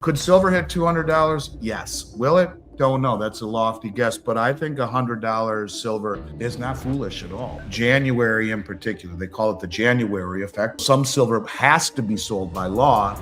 Could silver hit $200? Yes. Will it? Don't know. That's a lofty guess, but I think $100 silver is not foolish at all. January in particular, they call it the January effect. Some silver has to be sold by law.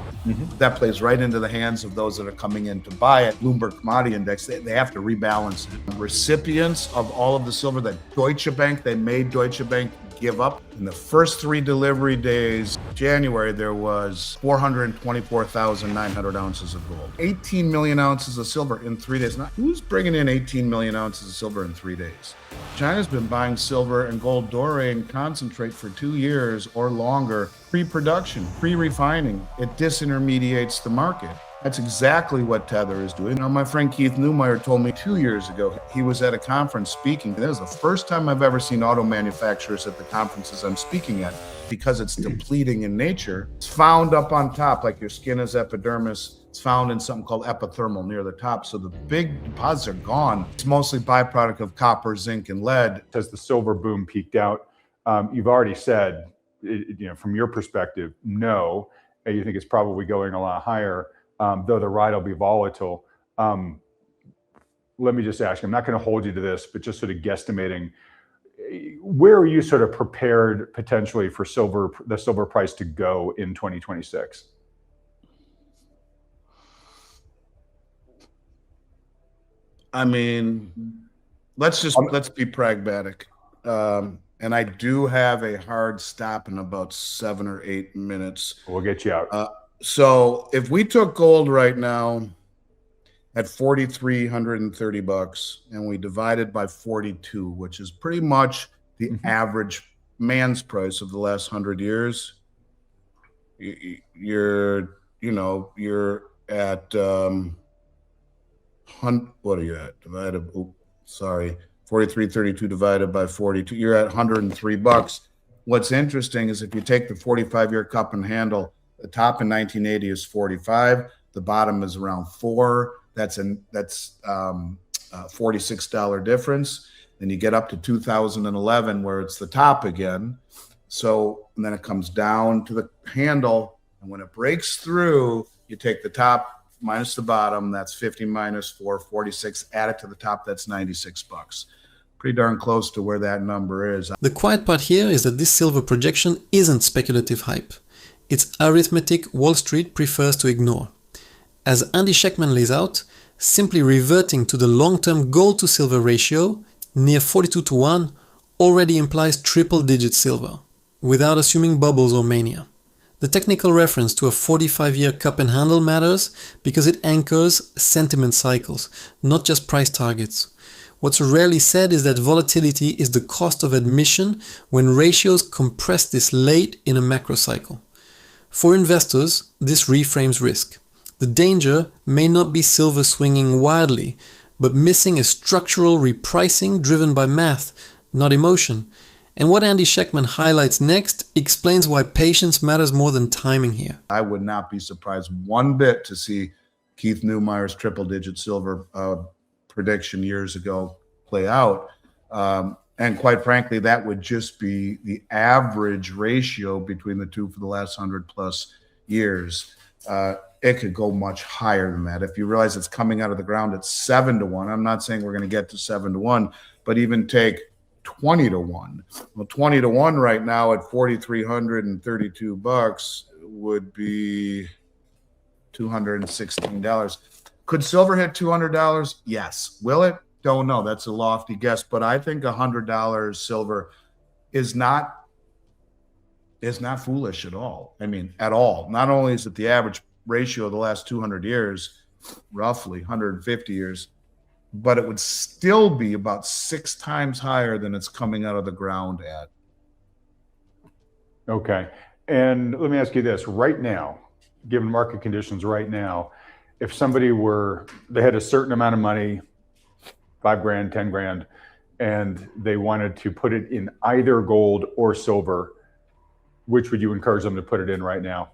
That plays right into the hands of those that are coming in to buy it. Bloomberg Commodity Index, they have to rebalance it. Recipients of all of the silver that Deutsche Bank, they made Deutsche Bank give up. In the first 3 delivery days, January, there was 424,900 ounces of gold. 18 million ounces of silver in 3 days. Now, who's bringing in 18 million ounces of silver in 3 days? China's been buying silver and gold doré concentrate for 2 years or longer, pre-production, pre-refining. It disintermediates the market. That's exactly what Tether is doing. Now, my friend Keith Neumeyer told me 2 years ago, he was at a conference speaking. That was the first time I've ever seen auto manufacturers at the conferences I'm speaking at, because it's depleting in nature. It's found up on top, like your skin is epidermis. It's found in something called epithermal near the top. So the big deposits are gone. It's mostly byproduct of copper, zinc, and lead. As the silver boom peaked out, you've already said, from your perspective, no. You think it's probably going a lot higher. Though the ride will be volatile. Let me just ask, I'm not going to hold you to this, but just sort of guesstimating, where are you sort of prepared potentially for the silver price to go in 2026? I mean, let's be pragmatic. And I do have a hard stop in about 7 or 8 minutes. We'll get you out. So if we took gold right now at $4,330 and we divided by 42, which is pretty much the average man's price of the last 100 years, you're at what are you at? 4332 divided by 42. You're at $103. What's interesting is if you take the 45-year cup and handle, the top in 1980 is 45. The bottom is around 4. That's $46 difference. Then you get up to 2011 where it's the top again. So, and then it comes down to the handle. And when it breaks through, you take the top minus the bottom. That's 50 minus 4, 46. Add it to the top. That's $96. Pretty darn close to where that number is. The quiet part here is that this silver projection isn't speculative hype. It's arithmetic Wall Street prefers to ignore. As Andy Schectman lays out, simply reverting to the long-term gold to silver ratio, near 42 to 1, already implies triple-digit silver, without assuming bubbles or mania. The technical reference to a 45-year cup and handle matters because it anchors sentiment cycles, not just price targets. What's rarely said is that volatility is the cost of admission when ratios compress this late in a macro cycle. For investors, this reframes risk. The danger may not be silver swinging wildly, but missing a structural repricing driven by math, not emotion. And what Andy Schectman highlights next explains why patience matters more than timing here. I would not be surprised one bit to see Keith Neumeyer's triple-digit silver prediction years ago play out. And quite frankly, that would just be the average ratio between the two for the last 100 plus years. It could go much higher than that. If you realize it's coming out of the ground at 7 to 1, I'm not saying we're going to get to 7 to 1, but even take 20 to 1. Well, 20 to 1 right now at $4,332 would be $216. Could silver hit $200? Yes. Will it? Don't know. That's a lofty guess, but I think $100 silver is not foolish at all. I mean, at all. Not only is it the average ratio of the last 200 years, roughly 150 years, but it would still be about 6 times higher than it's coming out of the ground at. Okay. And let me ask you this. Right now, given market conditions right now, if somebody they had a certain amount of money, $5,000, $10,000, and they wanted to put it in either gold or silver, which would you encourage them to put it in right now?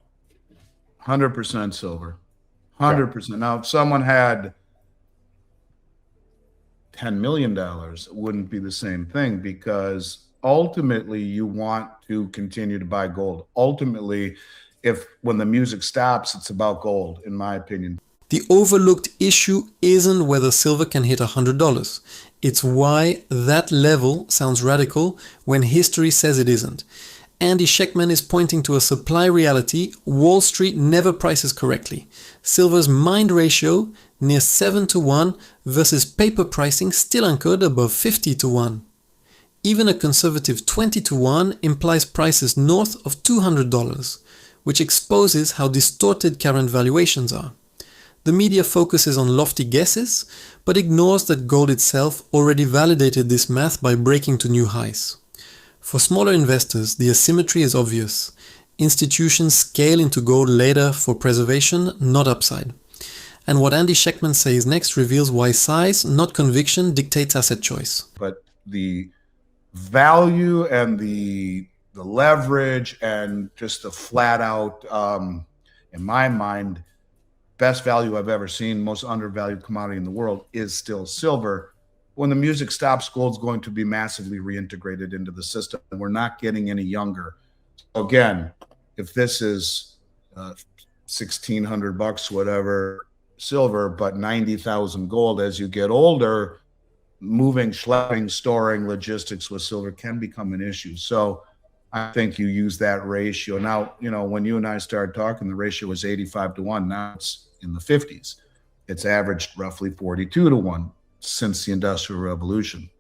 100% silver. 100%. Okay. Now, if someone had $10 million, it wouldn't be the same thing, because ultimately you want to continue to buy gold. Ultimately, when the music stops, it's about gold, in my opinion. The overlooked issue isn't whether silver can hit $100. It's why that level sounds radical when history says it isn't. Andy Schectman is pointing to a supply reality Wall Street never prices correctly. Silver's mined ratio near 7 to 1 versus paper pricing still anchored above 50 to 1. Even a conservative 20 to 1 implies prices north of $200, which exposes how distorted current valuations are. The media focuses on lofty guesses, but ignores that gold itself already validated this math by breaking to new highs. For smaller investors, the asymmetry is obvious. Institutions scale into gold later for preservation, not upside. And what Andy Schectman says next reveals why size, not conviction, dictates asset choice. But the value and the leverage and just the flat out, in my mind, best value I've ever seen, most undervalued commodity in the world is still silver. When the music stops, gold's going to be massively reintegrated into the system. And we're not getting any younger. So again, if this is $1,600, whatever, silver, but 90,000 gold, as you get older, moving, schlepping, storing, logistics with silver can become an issue. So I think you use that ratio. Now, when you and I started talking, the ratio was 85 to 1. Now it's in the 50s. It's averaged roughly 42 to 1 since the Industrial Revolution.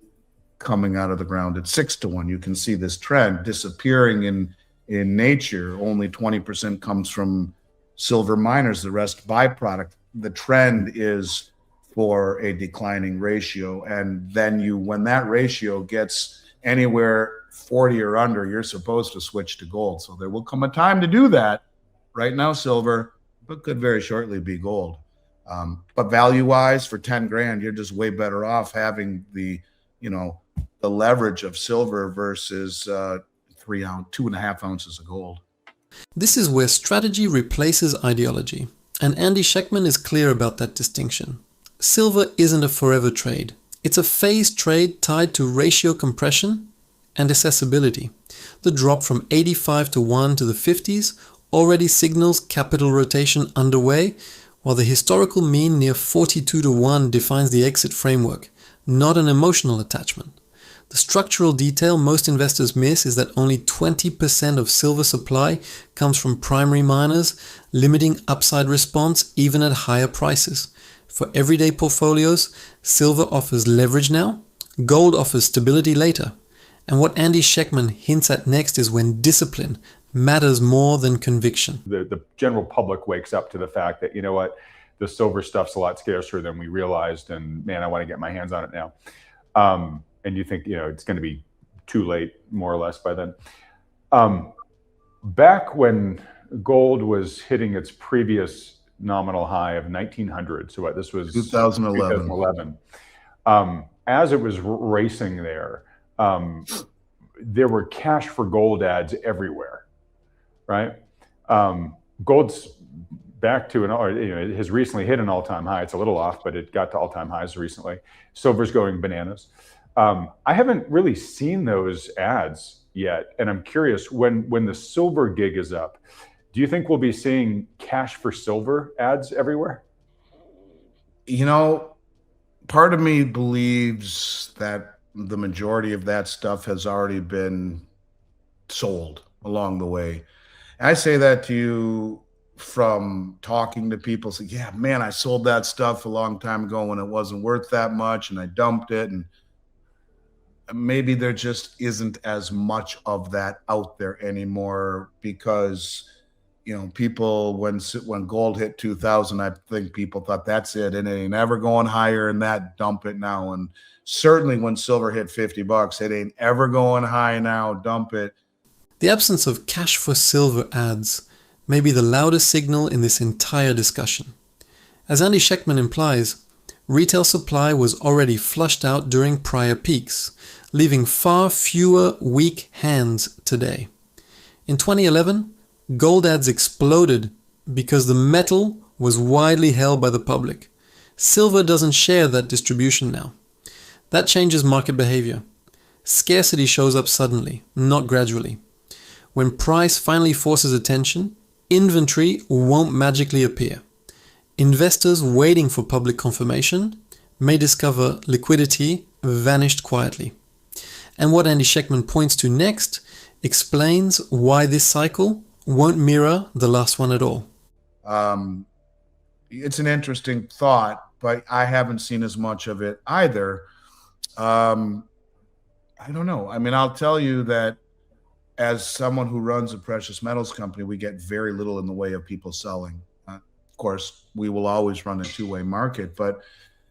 Coming out of the ground at 6 to 1. You can see this trend disappearing in nature. Only 20% comes from silver miners, the rest byproduct. The trend is for a declining ratio. And then when that ratio gets anywhere 40 or under, you're supposed to switch to gold. So there will come a time to do that. Right now, silver, but could very shortly be gold. But value-wise, for 10 grand, you're just way better off having the leverage of silver versus 2.5 ounces of gold. This is where strategy replaces ideology. And Andy Schectman is clear about that distinction. Silver isn't a forever trade. It's a phased trade tied to ratio compression and accessibility. The drop from 85 to 1 to the 50s already signals capital rotation underway, while the historical mean near 42 to 1 defines the exit framework, not an emotional attachment. The structural detail most investors miss is that only 20% of silver supply comes from primary miners, limiting upside response even at higher prices. For everyday portfolios, silver offers leverage now, gold offers stability later. And what Andy Schectman hints at next is when discipline matters more than conviction. The general public wakes up to the fact that, the silver stuff's a lot scarcer than we realized, and man, I want to get my hands on it now. And you think, it's going to be too late, more or less, by then. Back when gold was hitting its previous nominal high of 1900, so this was 2011. As it was racing there were cash for gold ads everywhere, right? Gold's back to it has recently hit an all-time high. It's a little off, but it got to all-time highs recently. Silver's going bananas. I haven't really seen those ads yet, and I'm curious, when the silver gig is up, do you think we'll be seeing cash for silver ads everywhere? Part of me believes that the majority of that stuff has already been sold along the way. And I say that to you from talking to people. Say, yeah, man, I sold that stuff a long time ago when it wasn't worth that much, and I dumped it. And maybe there just isn't as much of that out there anymore because people, when gold hit 2000, I think people thought that's it, and it ain't ever going higher than that, dump it now. And certainly when silver hit $50, it ain't ever going high now, dump it. The absence of cash for silver ads may be the loudest signal in this entire discussion. As Andy Schectman implies, retail supply was already flushed out during prior peaks, leaving far fewer weak hands today. In 2011, gold ads exploded because the metal was widely held by the public. Silver doesn't share that distribution now. That changes market behavior. Scarcity shows up suddenly, not gradually. When price finally forces attention, inventory won't magically appear. Investors waiting for public confirmation may discover liquidity vanished quietly. And what Andy Schectman points to next explains why this cycle won't mirror the last one at all. It's an interesting thought, but I haven't seen as much of it either. I don't know. I mean, I'll tell you that as someone who runs a precious metals company, we get very little in the way of people selling. Of course, we will always run a two-way market, but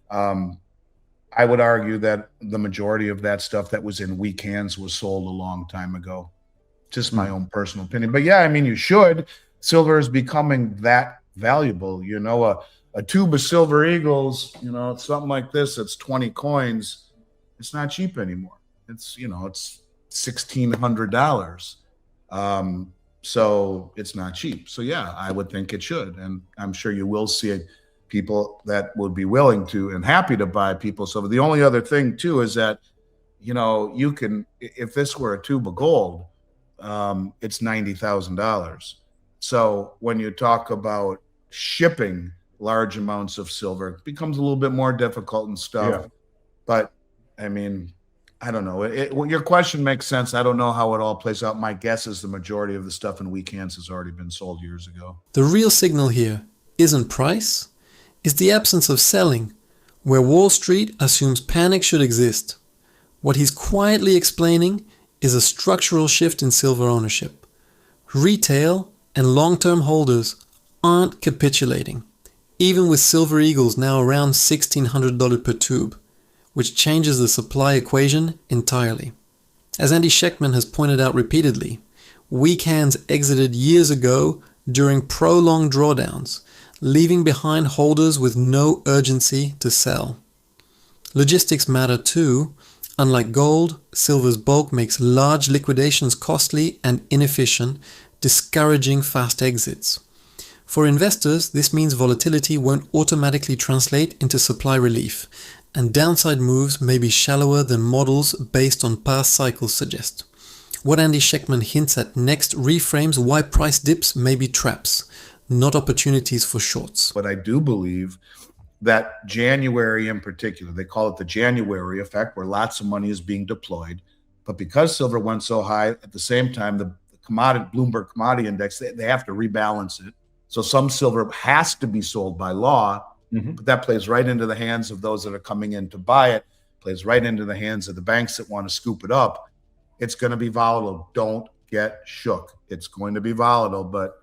I would argue that the majority of that stuff that was in weak hands was sold a long time ago. Just my own personal opinion. But yeah, I mean, you should. Silver is becoming that valuable. You know, a tube of Silver Eagles, you know, something like this, it's 20 coins. It's not cheap anymore. It's, you know, it's $1,600. So it's not cheap. So yeah, I would think it should. And I'm sure you will see people that would be willing to and happy to buy people silver. The only other thing too is that, you know, you can, if this were a tube of gold, it's $90,000. So when you talk about shipping large amounts of silver, it becomes a little bit more difficult and stuff. Yeah. But I mean, I don't know. Your question makes sense. I don't know how it all plays out. My guess is the majority of the stuff in weak hands has already been sold years ago. The real signal here isn't price, it's the absence of selling, where Wall Street assumes panic should exist. What he's quietly explaining is a structural shift in silver ownership. Retail and long-term holders aren't capitulating, even with Silver Eagles now around $1,600 per tube, which changes the supply equation entirely. As Andy Schectman has pointed out repeatedly, weak hands exited years ago during prolonged drawdowns, leaving behind holders with no urgency to sell. Logistics matter too. Unlike gold, silver's bulk makes large liquidations costly and inefficient, discouraging fast exits. For investors, this means volatility won't automatically translate into supply relief, and downside moves may be shallower than models based on past cycles suggest. What Andy Schectman hints at next reframes why price dips may be traps, not opportunities for shorts. But I do believe that January in particular, they call it the January effect, where lots of money is being deployed. But because silver went so high, at the same time, the commodity Bloomberg Commodity Index, they have to rebalance it. So some silver has to be sold by law. But that plays right into the hands of those that are coming in to buy it, plays right into the hands of the banks that want to scoop it up. It's going to be volatile. Don't get shook. It's going to be volatile, but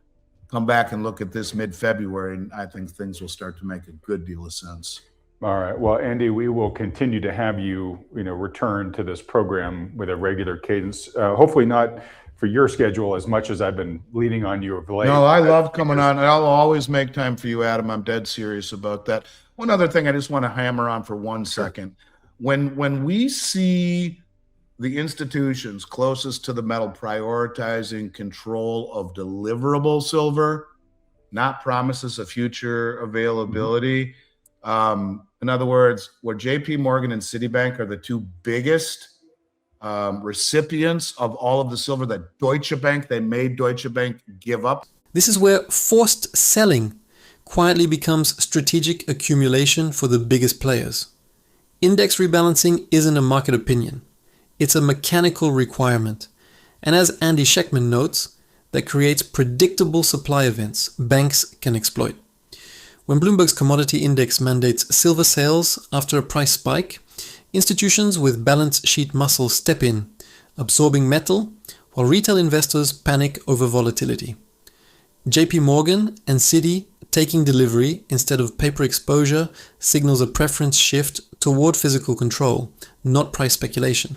come back and look at this mid-February, and I think things will start to make a good deal of sense. All right. Well, Andy, we will continue to have you, return to this program with a regular cadence. Hopefully not for your schedule as much as I've been leaning on you of late. No, I love coming on, and I'll always make time for you, Adam. I'm dead serious about that. One other thing I just want to hammer on for 1 second. When we see the institutions closest to the metal prioritizing control of deliverable silver, not promises of future availability. In other words, where JP Morgan and Citibank are the two biggest recipients of all of the silver that Deutsche Bank, they made Deutsche Bank give up. This is where forced selling quietly becomes strategic accumulation for the biggest players. Index rebalancing isn't a market opinion. It's a mechanical requirement. And as Andy Schectman notes, that creates predictable supply events banks can exploit. When Bloomberg's commodity index mandates silver sales after a price spike, institutions with balance sheet muscle step in, absorbing metal, while retail investors panic over volatility. JP Morgan and Citi taking delivery instead of paper exposure signals a preference shift toward physical control, not price speculation.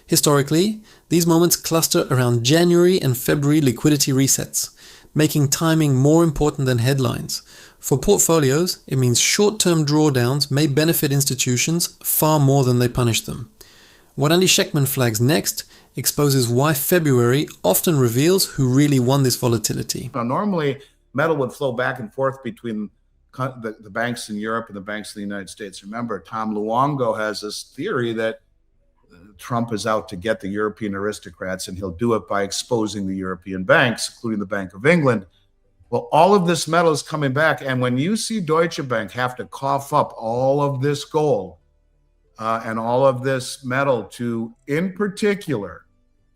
Historically, these moments cluster around January and February liquidity resets, making timing more important than headlines. For portfolios, it means short-term drawdowns may benefit institutions far more than they punish them. What Andy Schectman flags next exposes why February often reveals who really won this volatility. Now, normally, metal would flow back and forth between the banks in Europe and the banks in the United States. Remember, Tom Luongo has this theory that Trump is out to get the European aristocrats, and he'll do it by exposing the European banks, including the Bank of England. Well, all of this metal is coming back. And when you see Deutsche Bank have to cough up all of this gold and all of this metal to, in particular,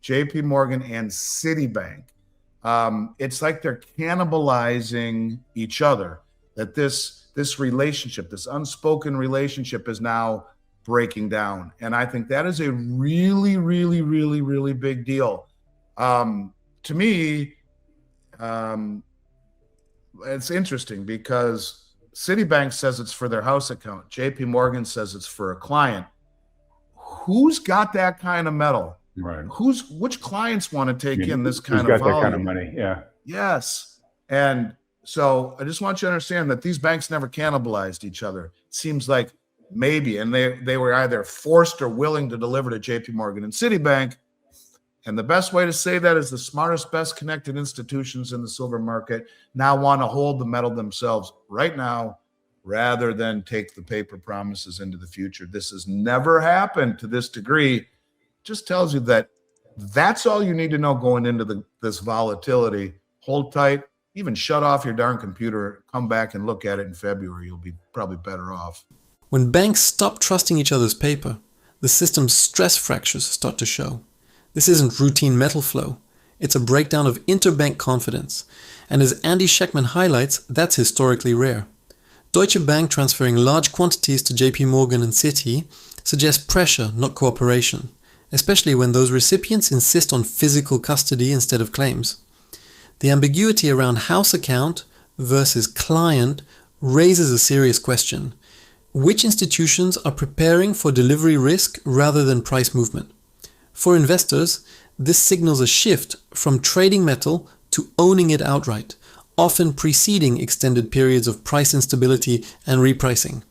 JP Morgan and Citibank, it's like they're cannibalizing each other, that this relationship, this unspoken relationship is now breaking down. And I think that is a really, really, really, really big deal. To me, it's interesting because Citibank says it's for their house account. JP Morgan says it's for a client. Who's got that kind of metal? Right. Which clients want to take in this kind of got volume? that kind of money? Yeah. Yes. And so I just want you to understand that these banks never cannibalized each other. It seems like maybe, and they were either forced or willing to deliver to JP Morgan and Citibank. And the best way to say that is the smartest, best connected institutions in the silver market now want to hold the metal themselves right now rather than take the paper promises into the future. This has never happened to this degree. Just tells you that that's all you need to know going into this volatility. Hold tight, even shut off your darn computer, come back and look at it in February. You'll be probably better off. When banks stop trusting each other's paper, the system's stress fractures start to show. This isn't routine metal flow. It's a breakdown of interbank confidence. And as Andy Schectman highlights, that's historically rare. Deutsche Bank transferring large quantities to JP Morgan and Citi suggests pressure, not cooperation, especially when those recipients insist on physical custody instead of claims. The ambiguity around house account versus client raises a serious question. Which institutions are preparing for delivery risk rather than price movement? For investors, this signals a shift from trading metal to owning it outright, often preceding extended periods of price instability and repricing.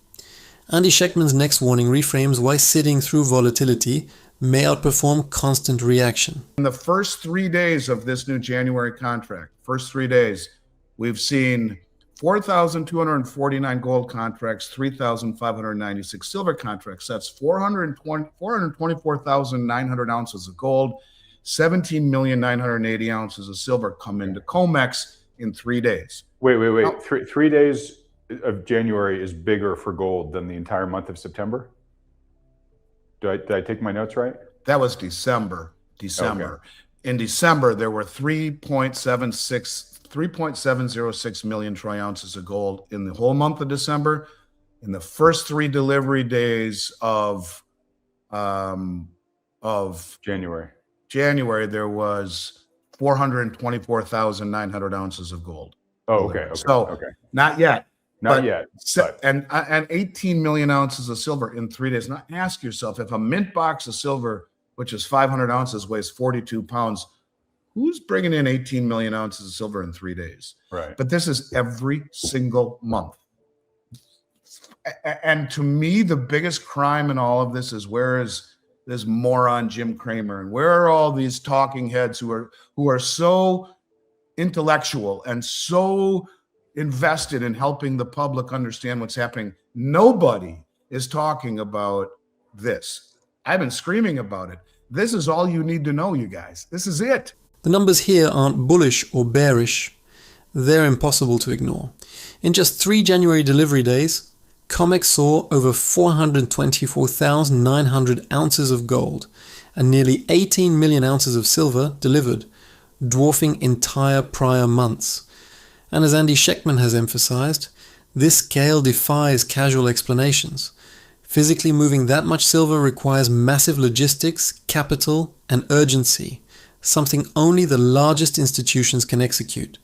Andy Schectman's next warning reframes why sitting through volatility may outperform constant reaction. In the first 3 days of this new January contract, first 3 days, we've seen 4,249 gold contracts, 3,596 silver contracts. That's 424,900 ounces of gold, 17,980 ounces of silver come into COMEX in 3 days. Wait. Now, 3 days of January is bigger for gold than the entire month of September? Did I take my notes right? That was December. Okay. In December, there were 3.706 million troy ounces of gold in the whole month of December. In the first 3 delivery days of January, there was 424,900 ounces of gold. Oh, okay. So not yet. Not yet. And 18 million ounces of silver in 3 days. Now ask yourself, if a mint box of silver, which is 500 ounces, weighs 42 pounds, who's bringing in 18 million ounces of silver in 3 days? Right. But this is every single month. And to me, the biggest crime in all of this is, where is this moron Jim Cramer, and where are all these talking heads who are so intellectual and so invested in helping the public understand what's happening? Nobody is talking about this. I've been screaming about it. This is all you need to know, you guys. This is it. The numbers here aren't bullish or bearish. They're impossible to ignore. In just 3 January delivery days, COMEX saw over 424,900 ounces of gold and nearly 18 million ounces of silver delivered, dwarfing entire prior months. And as Andy Schectman has emphasized, this scale defies casual explanations. Physically moving that much silver requires massive logistics, capital, and urgency, something only the largest institutions can execute.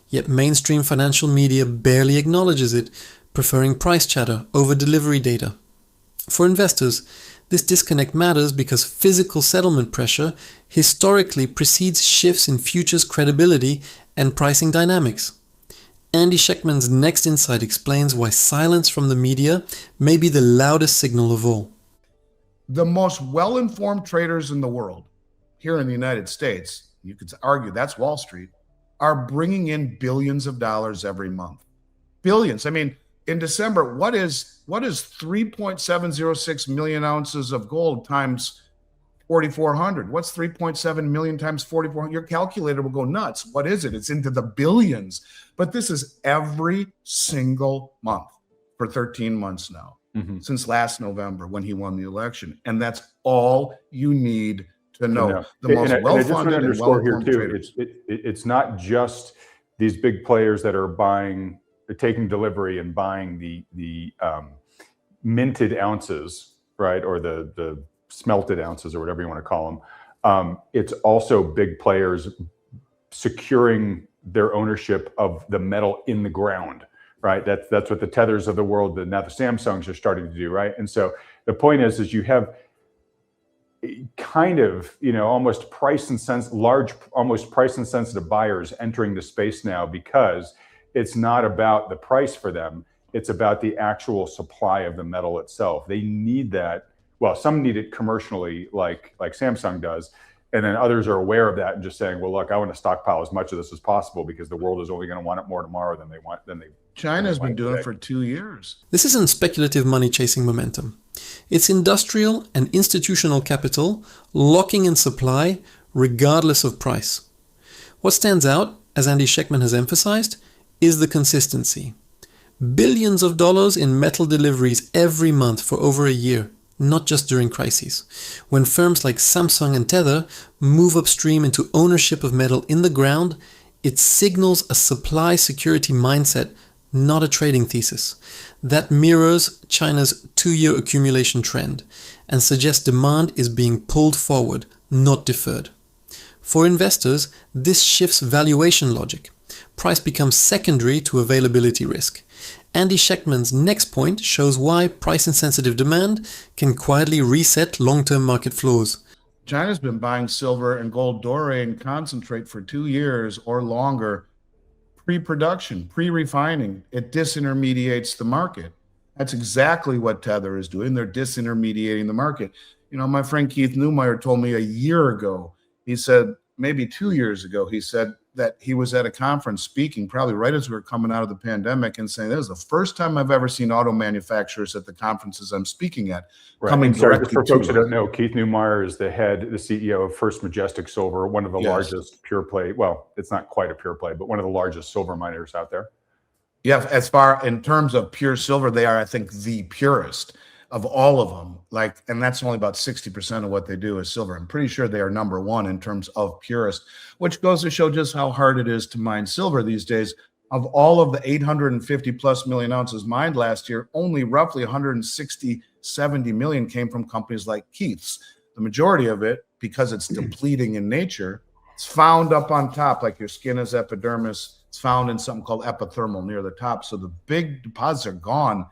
Yet mainstream financial media barely acknowledges it, preferring price chatter over delivery data. For investors, this disconnect matters because physical settlement pressure historically precedes shifts in futures credibility and pricing dynamics. Andy Schectman's next insight explains why silence from the media may be the loudest signal of all. The most well-informed traders in the world, here in the United States, you could argue that's Wall Street, are bringing in billions of dollars every month. Billions. I mean, in December, what is 3.706 million ounces of gold times 4,400. What's 3.7 million times 4,400? Your calculator will go nuts. What is it? It's into the billions. But this is every single month for 13 months now, since last November when he won the election. And that's all you need to know. The most well-funded and well-informed traders. It's not just these big players that are buying, taking delivery and buying the minted ounces, right, or the smelted ounces or whatever you want to call them. It's also big players securing their ownership of the metal in the ground, right? That's what the Tethers of the world, now the Samsungs are starting to do, right? And so the point is you have kind of, almost almost price insensitive buyers entering the space now, because it's not about the price for them. It's about the actual supply of the metal itself. They need that. Well, some need it commercially, like Samsung does. And then others are aware of that and just saying, well, look, I want to stockpile as much of this as possible because the world is only going to want it more tomorrow than they want. China's been doing it for 2 years. This isn't speculative money chasing momentum. It's industrial and institutional capital locking in supply regardless of price. What stands out, as Andy Schectman has emphasized, is the consistency. Billions of dollars in metal deliveries every month for over a year, not just during crises. When firms like Samsung and Tether move upstream into ownership of metal in the ground, it signals a supply security mindset, not a trading thesis. That mirrors China's 2-year accumulation trend and suggests demand is being pulled forward, not deferred. For investors, this shifts valuation logic. Price becomes secondary to availability risk. Andy Schectman's next point shows why price-insensitive demand can quietly reset long-term market floors. China's been buying silver and gold doré and concentrate for 2 years or longer, pre-production, pre-refining. It disintermediates the market. That's exactly what Tether is doing. They're disintermediating the market. My friend Keith Neumeyer told me a year ago, he said, maybe 2 years ago, he said that he was at a conference speaking, probably right as we were coming out of the pandemic, and saying, this is the first time I've ever seen auto manufacturers at the conferences I'm speaking at coming directly for to folks who don't know, Keith Neumeyer is the CEO of First Majestic Silver, one of the largest pure play. Well, it's not quite a pure play, but one of the largest silver miners out there. Yeah, as far in terms of pure silver, they are, I think, the purest of all of them. And that's only about 60% of what they do is silver. I'm pretty sure they are number one in terms of purest, which goes to show just how hard it is to mine silver these days. Of all of the 850 plus million ounces mined last year, only roughly 160, 70 million came from companies like Keith's. The majority of it, because it's depleting in nature, it's found up on top, like your skin is epidermis. It's found in something called epithermal near the top. So the big deposits are gone.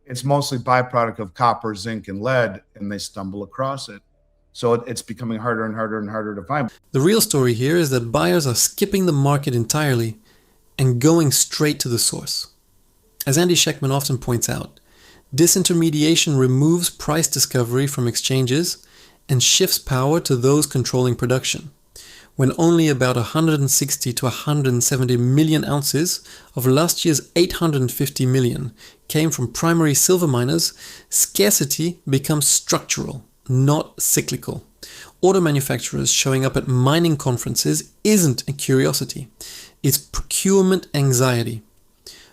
It's mostly byproduct of copper, zinc, and lead, and they stumble across it. So it's becoming harder and harder and harder to find. The real story here is that buyers are skipping the market entirely and going straight to the source. As Andy Schectman often points out, disintermediation removes price discovery from exchanges and shifts power to those controlling production. When only about 160 to 170 million ounces of last year's 850 million came from primary silver miners, scarcity becomes structural, not cyclical. Auto manufacturers showing up at mining conferences isn't a curiosity, it's procurement anxiety.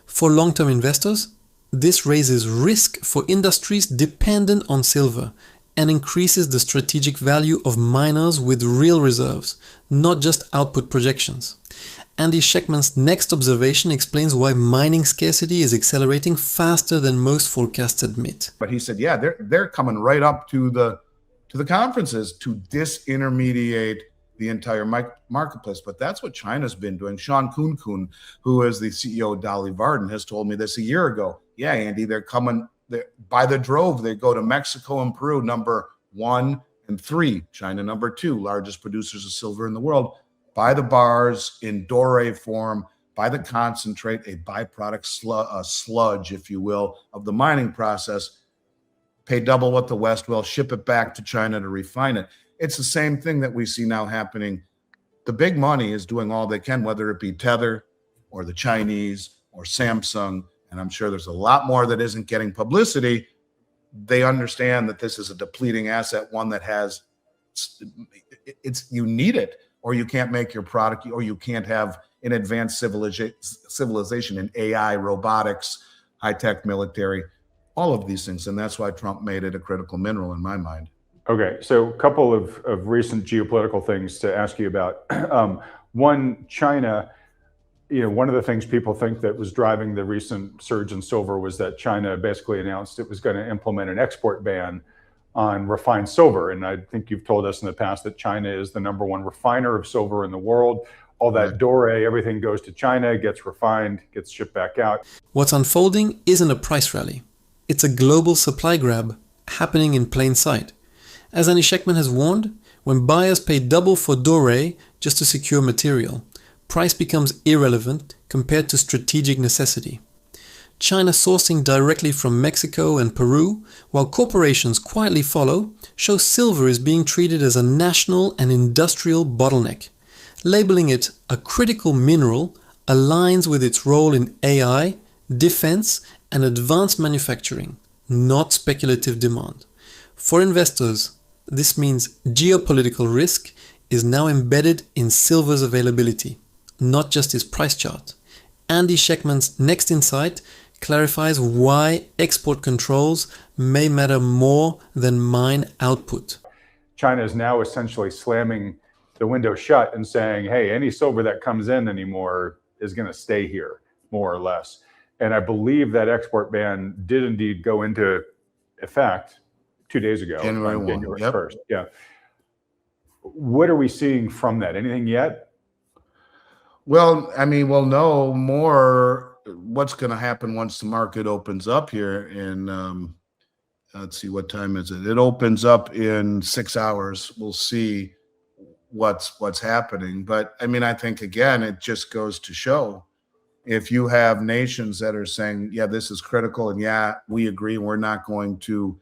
For long-term investors, this raises risk for industries dependent on silver and increases the strategic value of miners with real reserves, not just output projections. Andy Schectman's next observation explains why mining scarcity is accelerating faster than most forecasts admit. But he said, yeah, they're coming right up to the conferences to disintermediate the entire marketplace. But that's what China's been doing. Sean Kuhn, who is the CEO of Dolly Varden, has told me this a year ago. Yeah, Andy, they're coming by the drove. They go to Mexico and Peru, number 1 and 3. China, number 2, largest producers of silver in the world. Buy the bars in doré form, buy the concentrate, a byproduct sludge, if you will, of the mining process. Pay double what the West will, ship it back to China to refine it. It's the same thing that we see now happening. The big money is doing all they can, whether it be Tether or the Chinese or Samsung, and I'm sure there's a lot more that isn't getting publicity. They understand that this is a depleting asset, one that has it's you need it, or you can't make your product, or you can't have an advanced civilization in AI, robotics, high-tech military, all of these things. And that's why Trump made it a critical mineral in my mind. Okay, so a couple of recent geopolitical things to ask you about. One, China, one of the things people think that was driving the recent surge in silver was that China basically announced it was going to implement an export ban on refined silver. And I think you've told us in the past that China is the #1 refiner of silver in the world. All that doré, everything goes to China, gets refined, gets shipped back out. What's unfolding isn't a price rally. It's a global supply grab happening in plain sight. As Andy Schectman has warned, when buyers pay double for doré just to secure material, price becomes irrelevant compared to strategic necessity. China sourcing directly from Mexico and Peru, while corporations quietly follow, shows silver is being treated as a national and industrial bottleneck. Labeling it a critical mineral aligns with its role in AI, defense, and advanced manufacturing, not speculative demand. For investors, this means geopolitical risk is now embedded in silver's availability, not just its price chart. Andy Schectman's next insight clarifies why export controls may matter more than mine output. China is now essentially slamming the window shut and saying, hey, any silver that comes in anymore is going to stay here, more or less. And I believe that export ban did indeed go into effect 2 days ago, January 1st. Yeah. What are we seeing from that? Anything yet? Well, I mean, we'll know more what's going to happen once the market opens up here in, let's see, what time is it? It opens up in 6 hours. We'll see what's happening. But I mean, I think, again, it just goes to show, if you have nations that are saying, yeah, this is critical, and yeah, we agree, we're not going to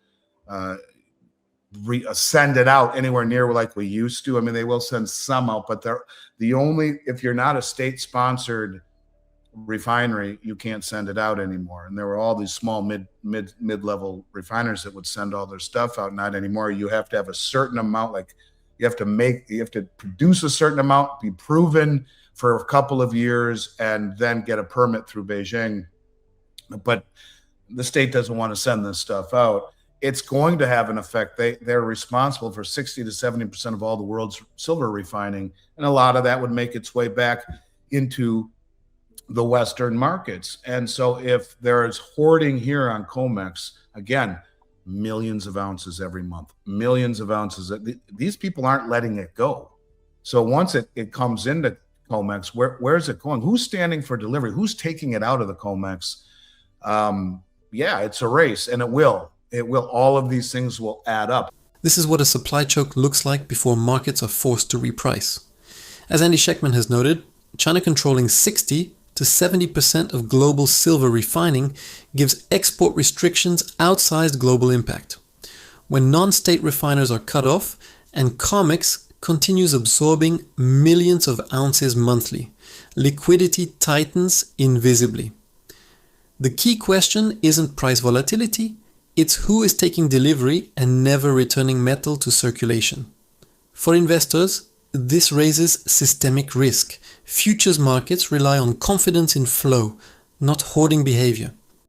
send it out anywhere near like we used to. I mean, they will send some out, but if you're not a state-sponsored refinery, you can't send it out anymore. And there were all these small mid-level refiners that would send all their stuff out. Not anymore. You have to have a certain amount, like you have to produce a certain amount, be proven for a couple of years, and then get a permit through Beijing. But the state doesn't want to send this stuff out. It's going to have an effect. They're responsible for 60 to 70% of all the world's silver refining, and a lot of that would make its way back into the Western markets. And so if there is hoarding here on COMEX, again, millions of ounces every month, millions of ounces. These people aren't letting it go. So once it comes into COMEX, where's it going? Who's standing for delivery? Who's taking it out of the COMEX? Yeah, it's a race, and it will. All of these things will add up. This is what a supply choke looks like before markets are forced to reprice. As Andy Schectman has noted, China controlling 60 to 70% of global silver refining gives export restrictions outsized global impact. When non-state refiners are cut off, and COMEX continues absorbing millions of ounces monthly, liquidity tightens invisibly. The key question isn't price volatility, it's who is taking delivery and never returning metal to circulation. For investors, this raises systemic risk. Futures markets rely on confidence in flow, not hoarding behavior.